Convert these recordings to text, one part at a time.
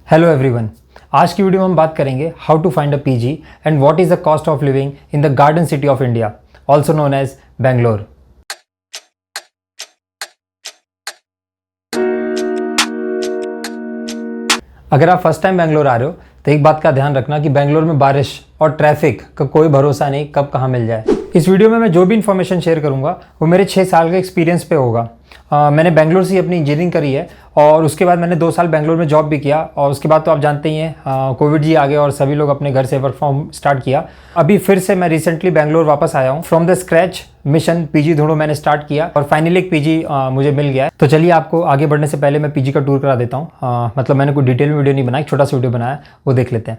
Hello everyone. आज की video में हम बात करेंगे how to find a PG and what is the cost of living in the garden city of India, also known as Bangalore. अगर आप फर्स्ट टाइम बेंगलोर आ रहे हो तो एक बात का ध्यान रखना कि बेंगलोर में बारिश और ट्रैफिक का कोई भरोसा नहीं, कब कहाँ मिल जाए। इस वीडियो में मैं जो भी इन्फॉर्मेशन शेयर करूँगा वो मेरे 6 साल के एक्सपीरियंस पे होगा। मैंने बेंगलोर से अपनी इंजीनियरिंग करी है और उसके बाद मैंने 2 साल बेंगलोर में जॉब भी किया और उसके बाद तो आप जानते ही हैं कोविड जी आ गया और सभी लोग अपने घर से वर्क फ्रॉम स्टार्ट किया। अभी फिर से मैं रिसेंटली बेंगलोर वापस आया हूँ। From the scratch mission PG ढूंढो मैंने स्टार्ट किया और फाइनली एक पीजी मुझे मिल गया है। तो चलिए आपको आगे बढ़ने से पहले मैं पीजी का टूर करा देता हूँ। मतलब मैंने कोई डिटेल में वीडियो नहीं बनाई, छोटा सा वीडियो बनाया, वो देख लेते हैं।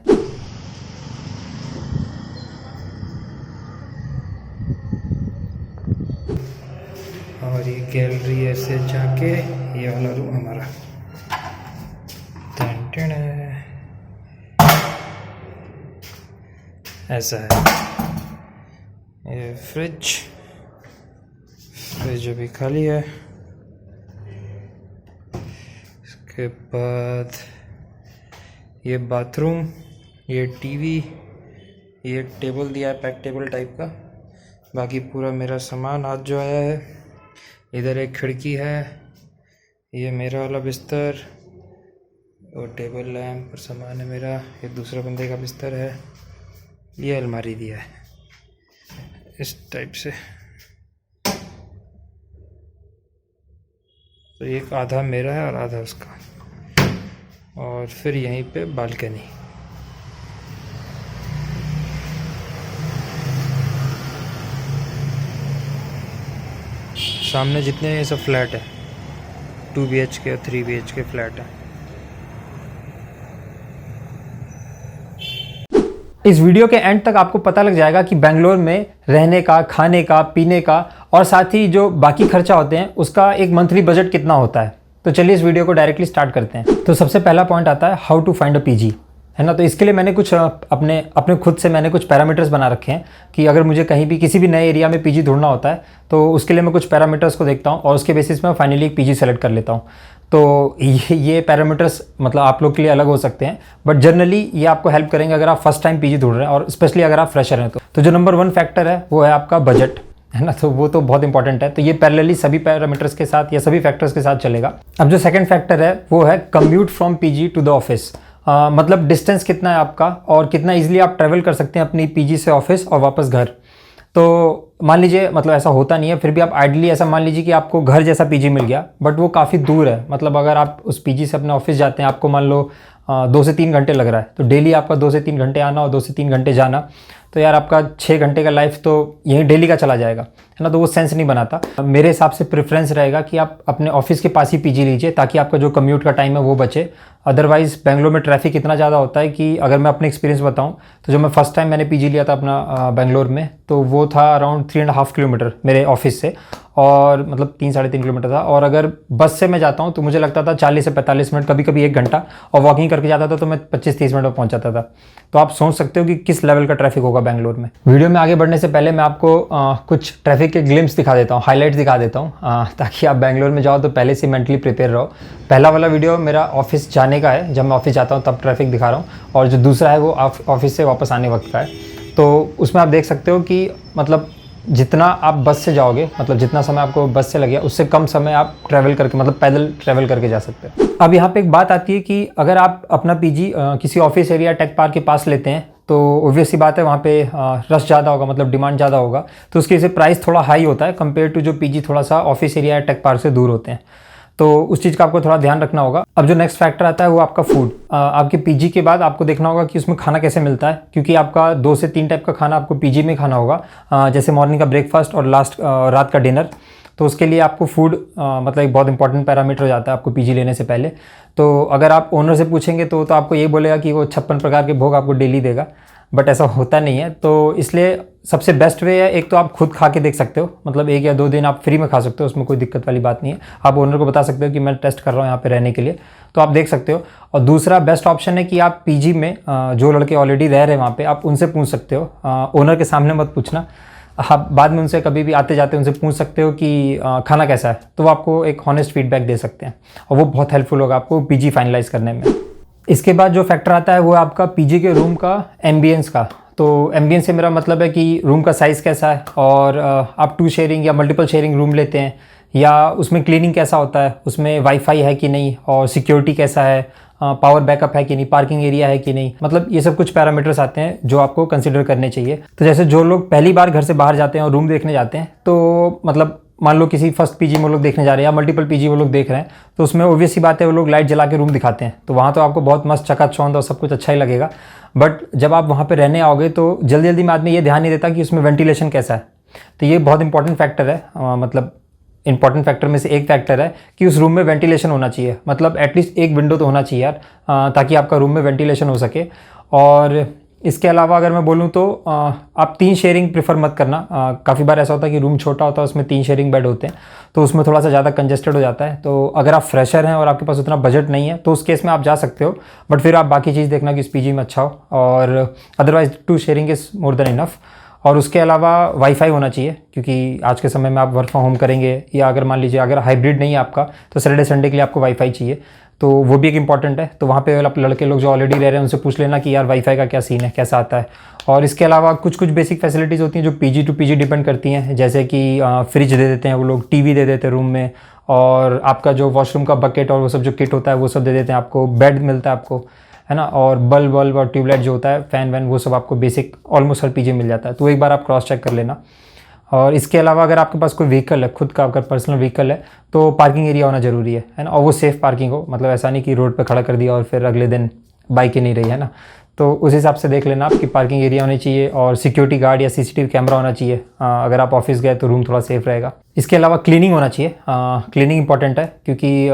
और ये गैलरी ऐसे जाके ये वाला रूम हमारा ऐसा है। ये फ्रिज अभी खाली है। इसके बाद ये बाथरूम, ये टीवी, ये टेबल दिया है पैक टेबल टाइप का। बाकी पूरा मेरा सामान आज जो आया है। इधर एक खिड़की है, ये मेरा वाला बिस्तर और टेबल लैंप और सामान है मेरा। ये दूसरा बंदे का बिस्तर है। ये अलमारी दिया है इस टाइप से। तो एक आधा मेरा है और आधा उसका। और फिर यहीं पे बालकनी। सामने जितने ये सब फ्लैट है, 2 BHK और 3 BHK फ्लैट है। इस वीडियो के एंड तक आपको पता लग जाएगा कि बेंगलोर में रहने का, खाने का, पीने का और साथ ही जो बाकी खर्चा होते हैं उसका एक मंथली बजट कितना होता है। तो चलिए इस वीडियो को डायरेक्टली स्टार्ट करते हैं। तो सबसे पहला पॉइंट आता है how to find a PG, है ना। तो इसके लिए मैंने कुछ अपने खुद से मैंने कुछ पैरामीटर्स बना रखे हैं कि अगर मुझे कहीं भी किसी भी नए एरिया में पीजी ढूंढना होता है तो उसके लिए मैं कुछ पैरामीटर्स को देखता हूँ और उसके बेसिस में फाइनली एक पीजी सेलेक्ट कर लेता हूँ। तो ये पैरामीटर्स मतलब आप लोग के लिए अलग हो सकते हैं, बट जनरली ये आपको हेल्प करेंगे अगर आप फर्स्ट टाइम पीजी ढूंढ रहे हैं और स्पेशली अगर आप फ्रेशर हैं। तो जो नंबर 1 फैक्टर है वो है आपका बजट, है ना। तो वो तो बहुत इंपॉर्टेंट है। तो ये पैरेलली सभी पैरामीटर्स के साथ या सभी फैक्टर्स के साथ चलेगा। अब जो सेकंड फैक्टर है वो है commute from PG to the office. मतलब डिस्टेंस कितना है आपका और कितना इजीली आप ट्रैवल कर सकते हैं अपनी पीजी से ऑफिस और वापस घर। तो मान लीजिए, मतलब ऐसा होता नहीं है, फिर भी आप आइडली ऐसा मान लीजिए कि आपको घर जैसा पीजी मिल गया बट वो काफ़ी दूर है। मतलब अगर आप उस पीजी से अपने ऑफिस जाते हैं, आपको मान लो 2 से 3 घंटे लग रहा है, तो डेली आपका 2 से 3 घंटे आना और 2 से 3 घंटे जाना, तो यार आपका 6 घंटे का लाइफ तो यही डेली का चला जाएगा, है ना। तो वो सेंस नहीं बनाता। मेरे हिसाब से प्रेफरेंस रहेगा कि आप अपने ऑफिस के पास ही पीजी लीजिए ताकि आपका जो कम्यूट का टाइम है वो बचे। अदरवाइज़ बेंगलोर में ट्रैफिक इतना ज़्यादा होता है कि अगर मैं अपने एक्सपीरियंस बताऊं तो जो मैं फर्स्ट टाइम मैंने पीजी लिया था अपना बेंगलोर में, तो वो था अराउंड 3.5 किलोमीटर मेरे ऑफिस से, और मतलब 3-3.5 किलोमीटर था। और अगर बस से मैं जाता हूँ तो मुझे लगता था 40 से 45 मिनट, कभी कभी 1 घंटा, और वॉकिंग करके जाता था तो मैं 25-30 मिनट में पहुँच जाता था। तो आप सोच सकते हो कि किस लेवल का ट्रैफिक होगा बेंगलोर में। वीडियो में आगे बढ़ने से पहले मैं आपको कुछ ट्रैफिक के ग्लिम्स दिखा देता हूँ, हाईलाइट्स दिखा देता हूँ, ताकि आप बेंगलोर में जाओ तो पहले से मेंटली प्रिपेयर रहो। पहला वाला वीडियो मेरा ऑफिस जाने का है, जब मैं ऑफिस जाता हूँ तब ट्रैफिक दिखा रहा हूँ, और जो दूसरा है वो ऑफिस से वापस आने वक्त का है। तो उसमें आप देख सकते हो कि मतलब जितना आप बस से जाओगे, मतलब जितना समय आपको बस से लगेगा उससे कम समय आप ट्रैवल करके, मतलब पैदल ट्रैवल करके जा सकते हैं। अब यहाँ पे एक बात आती है कि अगर आप अपना पीजी किसी ऑफिस एरिया टेक पार्क के पास लेते हैं तो ऑब्वियस सी बात है वहाँ पे रश ज़्यादा होगा, मतलब डिमांड ज़्यादा होगा, तो उसकी वजह से प्राइस थोड़ा हाई होता है कंपेयर टू जो पीजी थोड़ा सा ऑफिस एरिया या टेक पार्क से दूर होते हैं। तो उस चीज़ का आपको थोड़ा ध्यान रखना होगा। अब जो नेक्स्ट फैक्टर आता है वो आपका फूड। आपके पीजी के बाद आपको देखना होगा कि उसमें खाना कैसे मिलता है, क्योंकि आपका 2 से 3 टाइप का खाना आपको पीजी में खाना होगा, जैसे मॉर्निंग का ब्रेकफास्ट और रात का डिनर। तो उसके लिए आपको फूड मतलब एक बहुत इंपॉर्टेंट पैरामीटर हो जाता है आपको पीजी लेने से पहले। तो अगर आप ओनर से पूछेंगे तो आपको ये बोलेगा कि वो 56 प्रकार के भोग आपको डेली देगा, बट ऐसा होता नहीं है। तो इसलिए सबसे बेस्ट वे है, एक तो आप खुद खा के देख सकते हो, मतलब 1 या 2 दिन आप फ्री में खा सकते हो, उसमें कोई दिक्कत वाली बात नहीं है। आप ओनर को बता सकते हो कि मैं टेस्ट कर रहा हूँ यहाँ पे रहने के लिए, तो आप देख सकते हो। और दूसरा बेस्ट ऑप्शन है कि आप पीजी में जो लड़के ऑलरेडी रह रहे हैं वहाँ पे, आप उनसे पूछ सकते हो। ओनर के सामने मत पूछना, आप बाद में उनसे कभी भी आते जाते उनसे पूछ सकते हो कि खाना कैसा है, तो वो आपको एक हॉनेस्ट फीडबैक दे सकते हैं और वो बहुत हेल्पफुल होगा आपको पीजी फाइनलाइज करने में। इसके बाद जो फैक्टर आता है वो है आपका पीजी के रूम का एम्बियंस का। तो एम्बियंस से मेरा मतलब है कि रूम का साइज़ कैसा है, और आप 2 शेयरिंग या मल्टीपल शेयरिंग रूम लेते हैं, या उसमें क्लीनिंग कैसा होता है, उसमें वाईफाई है कि नहीं, और सिक्योरिटी कैसा है, पावर बैकअप है कि नहीं, पार्किंग एरिया है कि नहीं। मतलब ये सब कुछ पैरामीटर्स आते हैं जो आपको कंसिडर करने चाहिए। तो जैसे जो लोग पहली बार घर से बाहर जाते हैं और रूम देखने जाते हैं, तो मतलब मान लो किसी फर्स्ट पीजी में वो लोग देखने जा रहे हैं या मल्टीपल पीजी वो लोग देख रहे हैं, तो उसमें ऑब्वियस सी बात है वो लोग लाइट जला के रूम दिखाते हैं, तो वहाँ तो आपको बहुत मस्त चकाचौंध और सब कुछ अच्छा ही लगेगा। बट जब आप वहाँ पे रहने आओगे तो जल्दी जल्दी में आदमी ये ध्यान नहीं देता कि उसमें वेंटिलेशन कैसा है। तो ये बहुत इंपॉर्टेंट फैक्टर है, मतलब इंपॉर्टेंट फैक्टर में से एक फैक्टर है कि उस रूम में वेंटिलेशन होना चाहिए। मतलब एटलीस्ट एक विंडो तो होना चाहिए यार, ताकि आपका रूम में वेंटिलेशन हो सके। और इसके अलावा अगर मैं बोलूँ तो आप 3 शेयरिंग प्रेफर मत करना। काफ़ी बार ऐसा होता है कि रूम छोटा होता है, उसमें 3 शेयरिंग बेड होते हैं, तो उसमें थोड़ा सा ज़्यादा कंजेस्टेड हो जाता है। तो अगर आप फ्रेशर हैं और आपके पास उतना बजट नहीं है तो उस केस में आप जा सकते हो, बट फिर आप बाकी चीज़ देखना कि इस पीजी में अच्छा हो, और otherwise 2 sharing is more than enough. और उसके अलावा वाईफाई होना चाहिए, क्योंकि आज के समय में आप वर्क फ्रॉम होम करेंगे, या अगर मान लीजिए अगर हाइब्रिड नहीं है आपका तो सैटरडे संडे के लिए आपको वाईफाई चाहिए, तो वो भी एक इंपॉर्टेंट है। तो वहाँ पे आप लड़के लोग जो ऑलरेडी रह रहे हैं उनसे पूछ लेना कि यार वाईफाई का क्या सीन है, कैसा आता है। और इसके अलावा कुछ कुछ बेसिक फैसिलिटीज़ होती हैं जो पीजी टू पीजी डिपेंड करती हैं, जैसे कि फ्रिज दे देते हैं वो लोग, टीवी दे देते हैं रूम में, और आपका जो वॉशरूम का बकेट और वो सब जो किट होता है वो सब दे देते हैं आपको, बेड मिलता है आपको, है ना, और बल्ब और ट्यूबलाइट जो होता है, फैन वैन, वो सब आपको बेसिक ऑलमोस्ट हर पीजी मिल जाता है। तो एक बार आप क्रॉस चेक कर लेना। और इसके अलावा अगर आपके पास कोई व्हीकल है, खुद का अगर पर्सनल व्हीकल है, तो पार्किंग एरिया होना ज़रूरी है ना, और वो सेफ़ पार्किंग हो। मतलब ऐसा नहीं कि रोड पे खड़ा कर दिया और फिर अगले दिन बाइक ही नहीं रही, है ना। तो उस हिसाब से देख लेना आपकी पार्किंग एरिया होनी चाहिए, और सिक्योरिटी गार्ड या सीसीटीवी कैमरा होना चाहिए। अगर आप ऑफिस गए तो रूम थोड़ा सेफ रहेगा। इसके अलावा क्लीनिंग होना चाहिए, क्लीनिंग इंपॉर्टेंट है, क्योंकि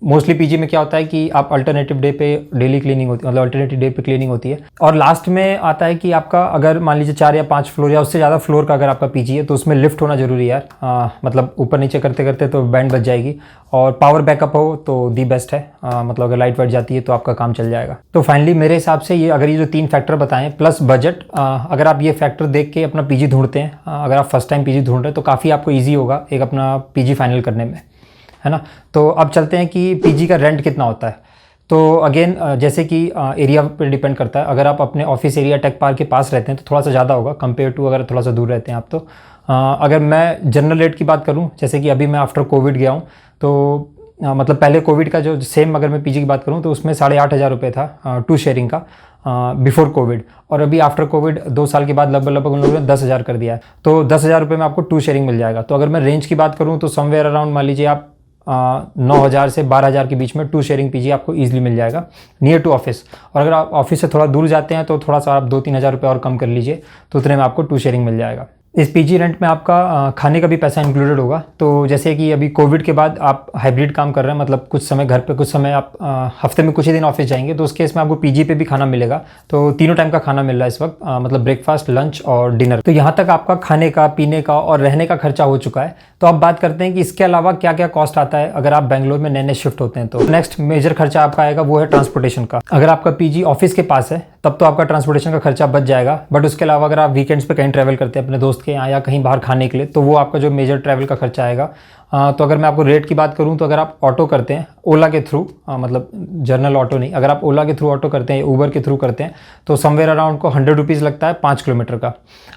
मोस्टली पीजी में क्या होता है कि आप अल्टरनेटिव डे पे डेली क्लीनिंग होती है, मतलब अल्टरनेटिव डे पे क्लीनिंग होती है। और लास्ट में आता है कि आपका अगर मान लीजिए 4 या 5 फ्लोर या उससे ज़्यादा फ्लोर का अगर आपका पीजी है तो उसमें लिफ्ट होना जरूरी है यार। मतलब ऊपर नीचे करते करते तो बैंड बच जाएगी, और पावर बैकअप हो तो दी बेस्ट है। मतलब अगर लाइट बढ़ जाती है तो आपका काम चल जाएगा। तो फाइनली मेरे हिसाब से ये अगर ये जो 3 फैक्टर बताएं प्लस बजट, अगर आप ये फैक्टर देख के अपना पीजी ढूंढते हैं, अगर आप फर्स्ट टाइम पीजी ढूंढ रहे हैं तो काफ़ी आपको ईजी होगा एक अपना पीजी फाइनल करने में, है ना। तो अब चलते हैं कि पीजी का रेंट कितना होता है। तो अगेन जैसे कि एरिया पर डिपेंड करता है। अगर आप अपने ऑफिस एरिया टेक पार्क के पास रहते हैं तो थोड़ा सा ज़्यादा होगा कंपेयर टू अगर थोड़ा सा दूर रहते हैं आप। तो अगर मैं जनरल रेट की बात करूं, जैसे कि अभी मैं आफ्टर कोविड गया हूं, तो मतलब पहले कोविड का जो सेम अगर मैं पीजी की बात करूं तो उसमें 8,500 रुपये था 2 शेयरिंग का बिफोर कोविड, और अभी आफ्टर कोविड 2 साल के बाद लगभग उन लोगों ने 10,000 कर दिया है। तो 10,000 रुपये में आपको 2 शेयरिंग मिल जाएगा। तो अगर मैं रेंज की बात करूँ तो समवेयर अराउंड मान लीजिए आप 9,000 से 12,000 के बीच में 2 शेयरिंग पीजी आपको ईजिली मिल जाएगा नियर टू ऑफिस। और अगर आप ऑफिस से थोड़ा दूर जाते हैं तो थोड़ा सा आप 2-3 हज़ार रुपये और कम कर लीजिए, तो उतने में आपको 2 शेयरिंग मिल जाएगा। इस पीजी रेंट में आपका खाने का भी पैसा इंक्लूडेड होगा। तो जैसे कि अभी कोविड के बाद आप हाइब्रिड काम कर रहे हैं, मतलब कुछ समय घर पे कुछ समय आप हफ्ते में कुछ ही दिन ऑफिस जाएंगे, तो उस केस में आपको पीजी पे भी खाना मिलेगा। तो तीनों टाइम का खाना मिल रहा है इस वक्त, मतलब ब्रेकफास्ट, लंच और डिनर। तो यहाँ तक आपका खाने का, पीने का और रहने का खर्चा हो चुका है। तो अब बात करते हैं कि इसके अलावा क्या क्या कॉस्ट आता है अगर आप बैंगलोर में नए नए शिफ्ट होते हैं। तो नेक्स्ट मेजर खर्चा आपका आएगा वो है ट्रांसपोर्टेशन का। अगर आपका पीजी ऑफिस के पास है तब तो आपका ट्रांसपोर्टेशन का खर्चा बच जाएगा, बट उसके अलावा अगर आप वीकेंड्स पे कहीं ट्रैवल करते हैं अपने दोस्त के यहाँ या कहीं बाहर खाने के लिए, तो वो आपका जो मेजर ट्रैवल का खर्चा आएगा। तो अगर मैं आपको रेट की बात करूं तो अगर आप ऑटो करते हैं ओला के थ्रू, मतलब जर्नल ऑटो नहीं, अगर आप ओला के थ्रू ऑटो करते हैं, ऊबर के थ्रू करते हैं, तो समवेयर अराउंड को 100 रुपीज़ लगता है 5 किलोमीटर का।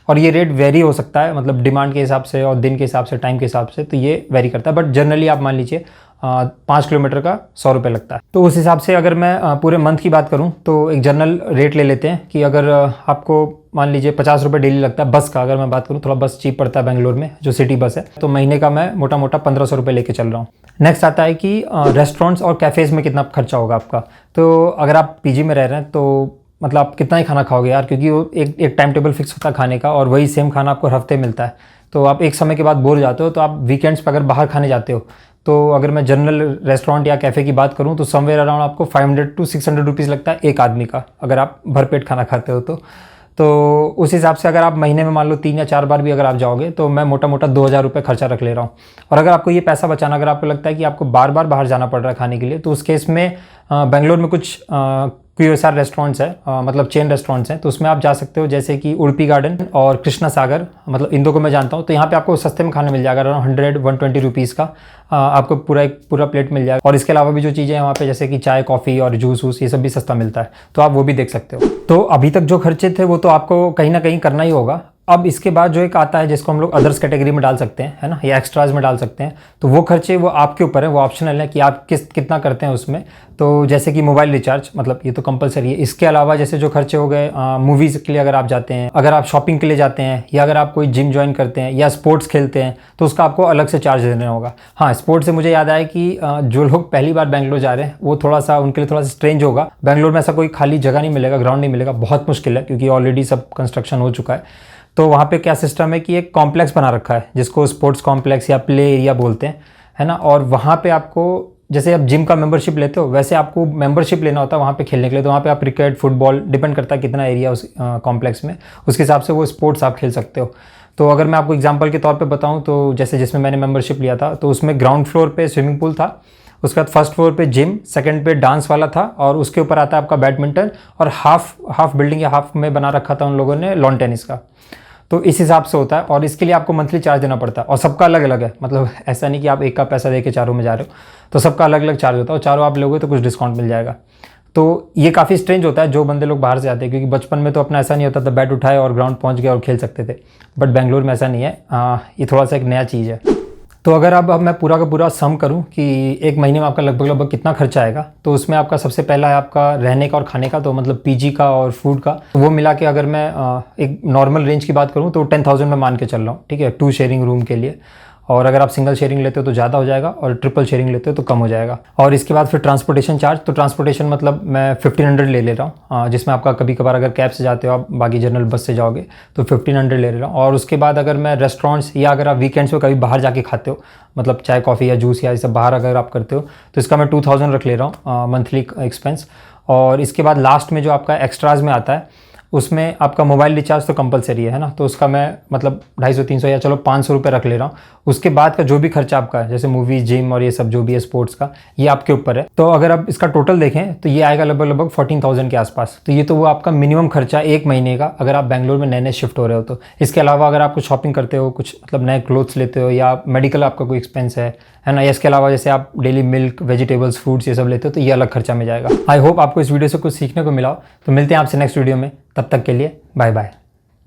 और ये रेट वेरी हो सकता है, मतलब डिमांड के हिसाब से और दिन के हिसाब से, टाइम के हिसाब से, तो ये वेरी करता है। बट जनरली आप मान लीजिए 5 किलोमीटर का 100 रुपये लगता है। तो उस हिसाब से अगर मैं पूरे मंथ की बात करूं तो एक जनरल रेट ले लेते हैं कि अगर आपको मान लीजिए 50 रुपये डेली लगता है बस का, अगर मैं बात करूं, थोड़ा बस चीप पड़ता है बेंगलोर में जो सिटी बस है, तो महीने का मैं मोटा मोटा 1,500 रुपये लेके चल रहा हूँ। नेक्स्ट आता है कि रेस्टोरेंट्स और कैफ़ेज़ में कितना खर्चा होगा आपका। तो अगर आप पीजी में रह रहे हैं तो मतलब आप कितना ही खाना खाओगे यार, क्योंकि वो एक टाइम टेबल फिक्स होता है खाने का, और वही सेम खाना आपको हर हफ्ते मिलता है। तो आप एक समय के बाद बोर हो जाते हो, तो आप वीकेंड्स पर अगर बाहर खाने जाते हो, तो अगर मैं जनरल रेस्टोरेंट या कैफ़े की बात करूं तो समवेयर अराउंड आपको 500 to 600 रुपीज़ लगता है एक आदमी का, अगर आप भरपेट खाना खाते हो तो उस हिसाब से अगर आप महीने में मान लो 3 या 4 बार भी अगर आप जाओगे तो मैं मोटा मोटा 2,000 रुपये खर्चा रख ले रहा हूँ। और अगर आपको ये पैसा बचाना, अगर आपको लगता है कि आपको बार बार बाहर जाना पड़ रहा है खाने के लिए, तो उस केस में बेंगलोर में कुछ QSR रेस्टोरेंट्स है, मतलब चेन रेस्टोरेंट्स हैं, तो उसमें आप जा सकते हो, जैसे कि उडुपी गार्डन और कृष्णा सागर, मतलब इन दो को मैं जानता हूँ। तो यहाँ पे आपको सस्ते में खाना मिल जाएगा, अराउंड 100-120 रुपीज़ का आपको पूरा प्लेट मिल जाएगा। और इसके अलावा भी जो चीज़ें हैं वहाँ पे, जैसे कि चाय, कॉफ़ी और जूस वूस, ये सब भी सस्ता मिलता है, तो आप वो भी देख सकते हो। तो अभी तक जो खर्चे थे वो तो आपको कहीं ना कहीं करना ही होगा। अब इसके बाद जो एक आता है जिसको हम लोग अदर्स कैटेगरी में डाल सकते हैं, है ना, या एक्स्ट्राज में डाल सकते हैं, तो वो खर्चे वो आपके ऊपर है, वो ऑप्शनल है कि आप कितना करते हैं उसमें। तो जैसे कि मोबाइल रिचार्ज, मतलब ये तो कंपलसरी है। इसके अलावा जैसे जो खर्चे हो गए, मूवीज़ के लिए अगर आप जाते हैं, अगर आप शॉपिंग के लिए जाते हैं, या अगर आप कोई जिम ज्वाइन करते हैं या स्पोर्ट्स खेलते हैं, तो उसका आपको अलग से चार्ज देना होगा। हाँ, स्पोर्ट्स से मुझे याद आया कि जो लोग पहली बार बैंगलोर जा रहे हैं वो थोड़ा सा उनके लिए थोड़ा सा स्ट्रेंज होगा। बैंगलोर में ऐसा कोई खाली जगह नहीं मिलेगा, ग्राउंड नहीं मिलेगा, बहुत मुश्किल है, क्योंकि ऑलरेडी सब कंस्ट्रक्शन हो चुका है। तो वहाँ पे क्या सिस्टम है कि एक कॉम्प्लेक्स बना रखा है जिसको स्पोर्ट्स कॉम्प्लेक्स या प्ले एरिया बोलते हैं, है ना। और वहाँ पे आपको, जैसे आप जिम का मेंबरशिप लेते हो, वैसे आपको मेंबरशिप लेना होता है वहाँ पे खेलने के लिए। तो वहाँ पे आप क्रिकेट, फुटबॉल, डिपेंड करता है कितना एरिया उस कॉम्प्लेक्स में, उसके हिसाब से वो स्पोर्ट्स आप खेल सकते हो। तो अगर मैं आपको एग्जांपल के तौर पे बताऊँ, तो जैसे जिसमें मैंने मेंबरशिप लिया था, तो उसमें ग्राउंड फ्लोर पे स्विमिंग पूल था, उसके बाद फर्स्ट फ्लोर पे जिम, सेकंड पे डांस वाला था, और उसके ऊपर आता है आपका बैडमिंटन, और हाफ बिल्डिंग या हाफ में बना रखा था उन लोगों ने लॉन टेनिस का। तो इस हिसाब से होता है, और इसके लिए आपको मंथली चार्ज देना पड़ता है, और सबका अलग अलग है। मतलब ऐसा नहीं कि आप एक का पैसा दे के चारों में जा रहे हो, तो सबका अलग अलग चार्ज होता है, और चारों आप लोगे तो कुछ डिस्काउंट मिल जाएगा। तो ये काफ़ी स्ट्रेंज होता है जो बंदे लोग बाहर से आते हैं, क्योंकि बचपन में तो अपना ऐसा नहीं होता था, बैट उठाए और ग्राउंड पहुंच गए और खेल सकते थे। बट बेंगलोर में ऐसा नहीं है, ये थोड़ा सा एक नया चीज़ है। तो अगर अब मैं पूरा का पूरा सम करूं कि एक महीने में आपका लगभग कितना खर्चा आएगा, तो उसमें आपका सबसे पहला है आपका रहने का और खाने का, तो मतलब पीजी का और फूड का, तो वो मिला के अगर मैं एक नॉर्मल रेंज की बात करूं तो 10,000 में मान के चल रहा हूं, ठीक है, 2 शेयरिंग रूम के लिए। और अगर आप सिंगल शेयरिंग लेते हो तो ज़्यादा हो जाएगा, और ट्रिपल शेयरिंग लेते हो तो कम हो जाएगा। और इसके बाद फिर ट्रांसपोर्टेशन चार्ज, तो ट्रांसपोर्टेशन मतलब मैं 1500 ले रहा हूँ, जिसमें आपका कभी कभार अगर कैब से जाते हो आप, बाकी जनरल बस से जाओगे तो 1500 ले रहा हूँ। और उसके बाद अगर मैं रेस्टोरेंट्स, या अगर आप वीकेंड्स में कभी बाहर जाके खाते हो, मतलब चाय, कॉफ़ी या जूस या ये सब बाहर अगर आप करते हो, तो इसका मैं 2000 रख ले रहा हूँ मंथली एक्सपेंस। और इसके बाद लास्ट में जो आपका एक्स्ट्राज में आता है, उसमें आपका मोबाइल रिचार्ज तो कंपलसरी है ना, तो उसका मैं मतलब 250-300 या चलो 500 रुपये रख ले रहा हूँ। उसके बाद का जो भी खर्चा आपका है, जैसे मूवी, जिम और ये सब जो भी है स्पोर्ट्स का, ये आपके ऊपर है। तो अगर आप इसका टोटल देखें तो ये आएगा लगभग 14,000 के आसपास। तो ये तो वो आपका मिनिमम खर्चा एक महीने का, अगर आप बेंगलोर में नए शिफ्ट हो रहे हो तो। इसके अलावा अगर आप कुछ शॉपिंग करते हो, कुछ मतलब नए क्लोथ्स लेते हो, या मेडिकल आपका कोई एक्सपेंस है ना, या इसके अलावा जैसे आप डेली मिल्क, वेजिटेबल्स, फ्रूट्स ये सब लेते हो, तो ये अलग खर्चा में जाएगा। आई होप आपको इस वीडियो से कुछ सीखने को मिला हो। तो मिलते हैं आपसे नेक्स्ट वीडियो में, तब तक के लिए बाय बाय।